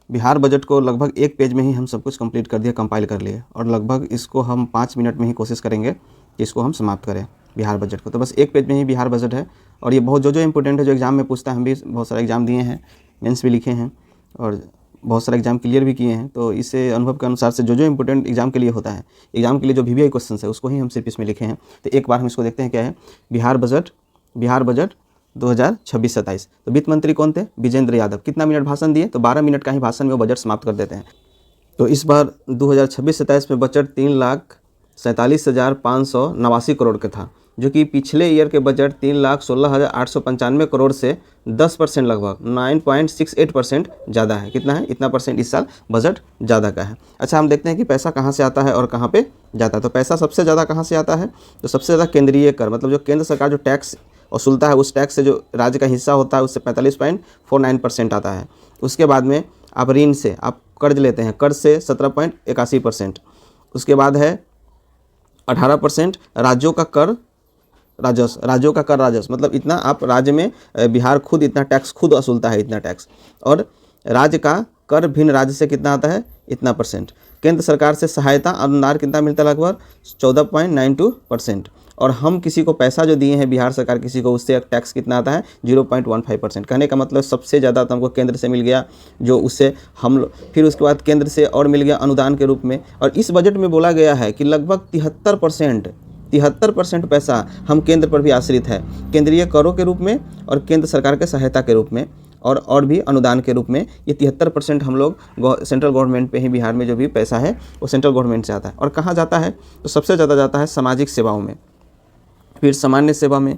Bihar budget को लगभग एक पेज में ही हम सब कुछ कंप्लीट कर दिया, कंपाइल कर लिए, और लगभग इसको हम 5 मिनट में ही कोशिश करेंगे कि इसको हम समाप्त करें बिहार बजट को। तो बस एक पेज में ही बिहार बजट है, और ये बहुत जो इंपॉर्टेंट है, जो एग्ज़ाम में पूछता है। हम भी बहुत सारे एग्ज़ाम दिए हैं, मेंस भी लिखे हैं, और बहुत सारे एग्ज़ाम क्लियर भी किए हैं। तो इससे अनुभव के अनुसार से जो इंपॉर्टेंट एग्ज़ाम के लिए होता है, एग्ज़ाम के लिए जो VVI क्वेश्चन है, उसको ही हम सिर्फ इसमें लिखे हैं। तो एक बार हम इसको देखते हैं क्या है। बिहार बजट 2026-27। तो वित्त मंत्री कौन थे? विजेंद्र यादव। कितना मिनट भाषण दिए? तो 12 मिनट का ही भाषण में वो बजट समाप्त कर देते हैं। तो इस बार 2026-27 में बजट 3,47,589 करोड़ का था, जो कि पिछले ईयर के बजट 3,16,895 करोड़ से 10% लगभग 9.68% ज़्यादा है। कितना है? इतना परसेंट इस साल बजट ज़्यादा का है। अच्छा, हम देखते हैं कि पैसा कहाँ से आता है और कहाँ पे जाता है। तो पैसा सबसे ज़्यादा कहाँ से आता है? तो सबसे ज़्यादा केंद्रीय कर, मतलब जो केंद्र सरकार जो टैक्स वसूलता है, उस टैक्स से जो राज्य का हिस्सा होता है, उससे 45.49% आता है। उसके बाद में आप ऋण से आप कर्ज लेते हैं, कर्ज से 17.81%। उसके बाद है 18% राज्यों का कर राजस्व, मतलब इतना आप राज्य में, बिहार खुद इतना टैक्स खुद वसूलता है, इतना टैक्स। और राज्य का कर भिन्न राज्य से कितना आता है? इतना परसेंट। केंद्र सरकार से सहायता अनुदान कितना मिलता है? लगभग 14.92%। और हम किसी को पैसा जो दिए हैं, बिहार सरकार किसी को, उससे टैक्स कितना आता है? 0.15%। कहने का मतलब सबसे ज़्यादा तो हमको केंद्र से मिल गया, जो उससे हम फिर उसके बाद केंद्र से और मिल गया अनुदान के रूप में। और इस बजट में बोला गया है कि लगभग 73% पैसा हम केंद्र पर भी आश्रित है, केंद्रीय करों के रूप में और केंद्र सरकार के सहायता के रूप में, और भी अनुदान के रूप में। ये 73% हम लोग सेंट्रल गवर्नमेंट पे ही, बिहार में जो भी पैसा है वो सेंट्रल गवर्नमेंट से आता है। और कहाँ जाता है? तो सबसे ज़्यादा जाता है सामाजिक सेवाओं में, फिर सामान्य सेवा में,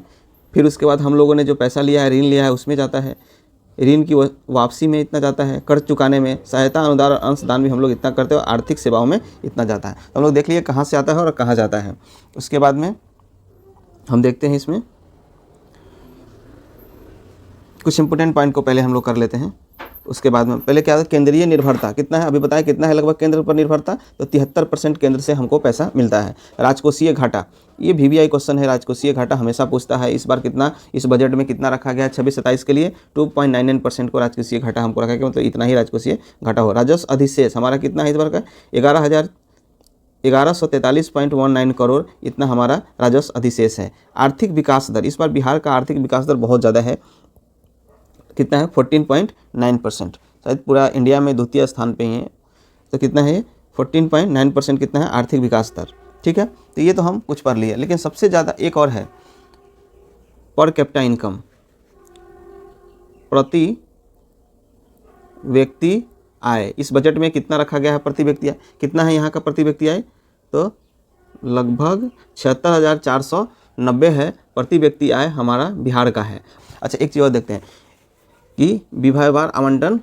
फिर उसके बाद हम लोगों ने जो पैसा लिया है, ऋण लिया है, उसमें जाता है, ऋण की वापसी में इतना जाता है, कर्ज चुकाने में, सहायता अनुदान और अंशदान भी हम लोग इतना करते हैं, और आर्थिक सेवाओं में इतना जाता है। तो हम लोग देख लिए कहाँ से आता है और कहाँ जाता है। उसके बाद में हम देखते हैं इसमें कुछ इंपोर्टेंट पॉइंट को पहले हम लोग कर लेते हैं। उसके बाद में पहले क्या है? केंद्रीय निर्भरता कितना है? अभी बताया कितना है लगभग केंद्र पर निर्भरता? तो 73% केंद्र से हमको पैसा मिलता है। राजकोषीय घाटा, ये VVI क्वेश्चन है। राजकोषीय घाटा हमेशा पूछता है। इस बार कितना, इस बजट में कितना रखा गया है 26-27 के लिए? 2.99% को राजकोषीय घाटा हमको रखा गया, मतलब इतना ही राजकोषीय घाटा हो। राजस्व अधिशेष हमारा कितना है इस बार का? 11,143.19 करोड़, इतना हमारा राजस्व अधिशेष है। आर्थिक विकास दर, इस बार बिहार का आर्थिक विकास दर बहुत ज़्यादा है। कितना है? 14.9%। शायद पूरा इंडिया में द्वितीय स्थान पे ही है। तो कितना है? 14.9% कितना है आर्थिक विकास दर। ठीक है, तो ये तो हम कुछ पढ़ लिए, लेकिन सबसे ज़्यादा एक और है, पर कैपिटा इनकम, प्रति व्यक्ति आय। इस बजट में कितना रखा गया है प्रति व्यक्ति आय? कितना है यहाँ का प्रति व्यक्ति आय? तो लगभग 76,490 है प्रति व्यक्ति आय हमारा बिहार का है। अच्छा, एक चीज़ और देखते हैं कि विभागवार आवंटन,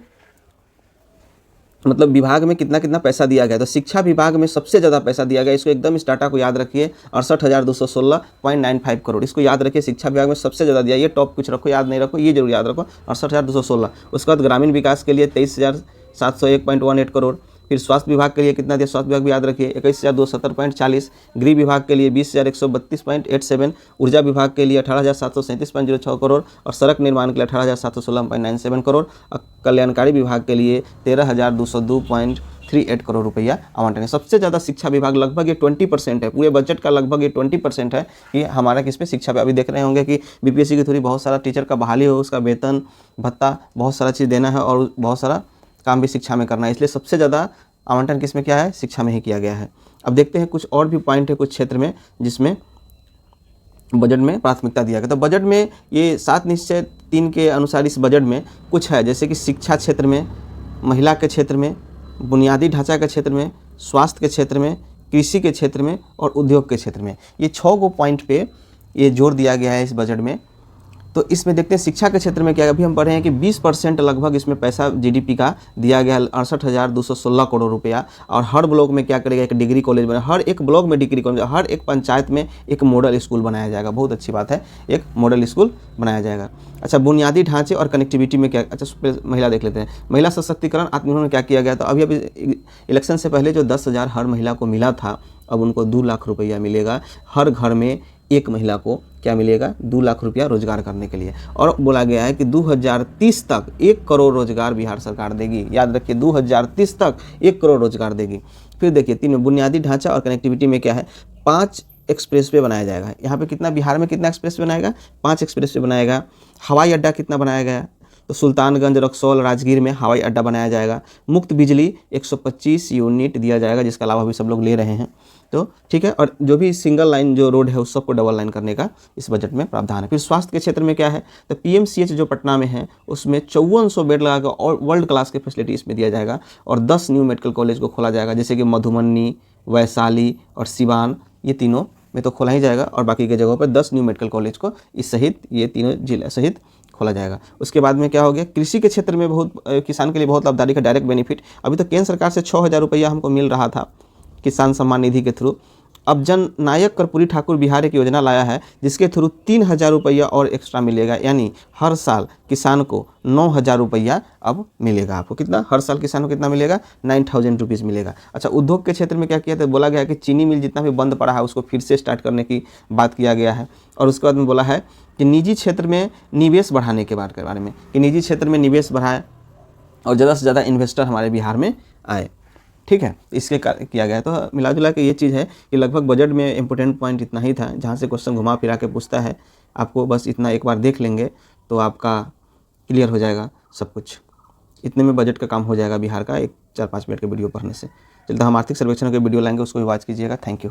मतलब विभाग में कितना कितना पैसा दिया गया। तो शिक्षा विभाग में सबसे ज़्यादा पैसा दिया गया, इसको एकदम इस डाटा को याद रखिए, 68,216.95 करोड़, इसको याद रखिए। शिक्षा विभाग में सबसे ज़्यादा दिया, ये टॉप कुछ रखो, याद नहीं रखो, ये जरूर याद रखो, 68,216। उसके बाद ग्रामीण विकास के लिए 23,701.18 करोड़। फिर स्वास्थ्य विभाग के लिए कितना दिया? स्वास्थ्य विभाग भी याद रखिए, 21,270.40। गृह विभाग के लिए 20,132.87। ऊर्जा विभाग के लिए 18,737.06 करोड़, और सड़क निर्माण के लिए 18,716.97 करोड़। और कल्याणकारी विभाग के लिए 13,202.38 करोड़ रुपया आवंटन है। सबसे ज़्यादा शिक्षा विभाग, लगभग ये 20% है पूरे बजट का, लगभग ये 20% है कि हमारा किस पे? शिक्षा पे। अभी देख रहे होंगे कि BPSC के थ्रू बहुत सारा टीचर का बहाली हो, उसका वेतन भत्ता बहुत सारा चीज़ देना है, और बहुत सारा काम भी शिक्षा में करना है, इसलिए सबसे ज़्यादा आवंटन किस में किया है? शिक्षा में ही किया गया है। अब देखते हैं कुछ और भी पॉइंट है कुछ क्षेत्र में जिसमें बजट में प्राथमिकता दिया गया। तो बजट में ये 7 निश्चय 3 के अनुसार इस बजट में कुछ है, जैसे कि शिक्षा क्षेत्र में, महिला के क्षेत्र में, बुनियादी ढांचा के क्षेत्र में, स्वास्थ्य के क्षेत्र में, कृषि के क्षेत्र में और उद्योग के क्षेत्र में। ये 6 गो पॉइंट पे ये जोर दिया गया है इस बजट में। तो इसमें देखते हैं शिक्षा के क्षेत्र में क्या है। अभी हम पढ़ रहे हैं कि 20% लगभग इसमें पैसा GDP का दिया गया, 68,216 करोड़ रुपया। और हर ब्लॉक में क्या करेगा? एक डिग्री कॉलेज बना, हर एक ब्लॉक में डिग्री कॉलेज, हर एक पंचायत में एक मॉडल स्कूल बनाया जाएगा। बहुत अच्छी बात है, एक मॉडल स्कूल बनाया जाएगा। अच्छा, बुनियादी ढांचे और कनेक्टिविटी में क्या? अच्छा, महिला देख लेते हैं। महिला सशक्तिकरण आत्मनिर्भर में क्या किया गया? तो अभी इलेक्शन से पहले जो 10,000 हर महिला को मिला था, अब उनको 2 लाख रुपया मिलेगा। हर घर में एक महिला को क्या मिलेगा, 2 लाख रुपया रोजगार करने के लिए। और बोला गया है कि 2030 तक 1 करोड़ रोजगार बिहार सरकार देगी। याद रखिए 2030 तक 1 करोड़ रोजगार देगी। फिर देखिए 3 बुनियादी ढांचा और कनेक्टिविटी में क्या है, 5 एक्सप्रेसवे बनाया जाएगा। यहाँ पे कितना, बिहार में कितना एक्सप्रेस बनाएगा, 5 एक्सप्रेसवे बनाएगा। हवाई अड्डा कितना बनाया गया, तो सुल्तानगंज, रक्सौल, राजगीर में हवाई अड्डा बनाया जाएगा। मुफ्त बिजली 125 यूनिट दिया जाएगा, जिसका लाभ अभी सब लोग ले रहे हैं। तो ठीक है, और जो भी सिंगल लाइन जो रोड है उस सबको डबल लाइन करने का इस बजट में प्रावधान है। फिर स्वास्थ्य के क्षेत्र में क्या है, तो पीएमसीएच जो पटना में है उसमें 5400 बेड लगाकर और वर्ल्ड क्लास की फैसिलिटी इसमें दिया जाएगा। और 10 न्यू मेडिकल कॉलेज को खोला जाएगा, जैसे कि मधुबनी, वैशाली और सिवान, ये तीनों में तो खोला ही जाएगा। और बाकी के जगहों पर 10 न्यू मेडिकल कॉलेज को इस सहित, ये तीनों जिले सहित खोला जाएगा। उसके बाद में क्या हो गया, कृषि के क्षेत्र में बहुत किसान के लिए बहुत लाभदायक है डायरेक्ट बेनिफिट। अभी तो केंद्र सरकार से 6000 रुपया हमको मिल रहा था किसान सम्मान निधि के थ्रू। अब जन नायक कर्पूरी ठाकुर बिहार एक योजना लाया है जिसके थ्रू 3000 रुपया और एक्स्ट्रा मिलेगा, यानी हर साल किसान को 9000 रुपया अब मिलेगा। आपको कितना, हर साल किसान को कितना मिलेगा, 9000 रुपीज़ मिलेगा। अच्छा, उद्योग के क्षेत्र में क्या किया था, बोला गया है कि चीनी मिल जितना भी बंद पड़ा है उसको फिर से स्टार्ट करने की बात किया गया है। और उसके बाद में बोला है कि निजी क्षेत्र में निवेश बढ़ाने के बारे में, कि निजी क्षेत्र में निवेश बढ़ाएं और ज़्यादा से ज़्यादा इन्वेस्टर हमारे बिहार में आए। ठीक है, इसके किया गया। तो मिला जुला के ये चीज़ है कि लगभग बजट में इंपॉर्टेंट पॉइंट इतना ही था, जहाँ से क्वेश्चन घुमा फिरा के पूछता है। आपको बस इतना एक बार देख लेंगे तो आपका क्लियर हो जाएगा सब कुछ। इतने में बजट का काम हो जाएगा बिहार का, एक 4-5 मिनट के वीडियो पढ़ने से। चलते हम आर्थिक सर्वेक्षण के वीडियो लाएंगे, उसको भी वॉच कीजिएगा। Thank you.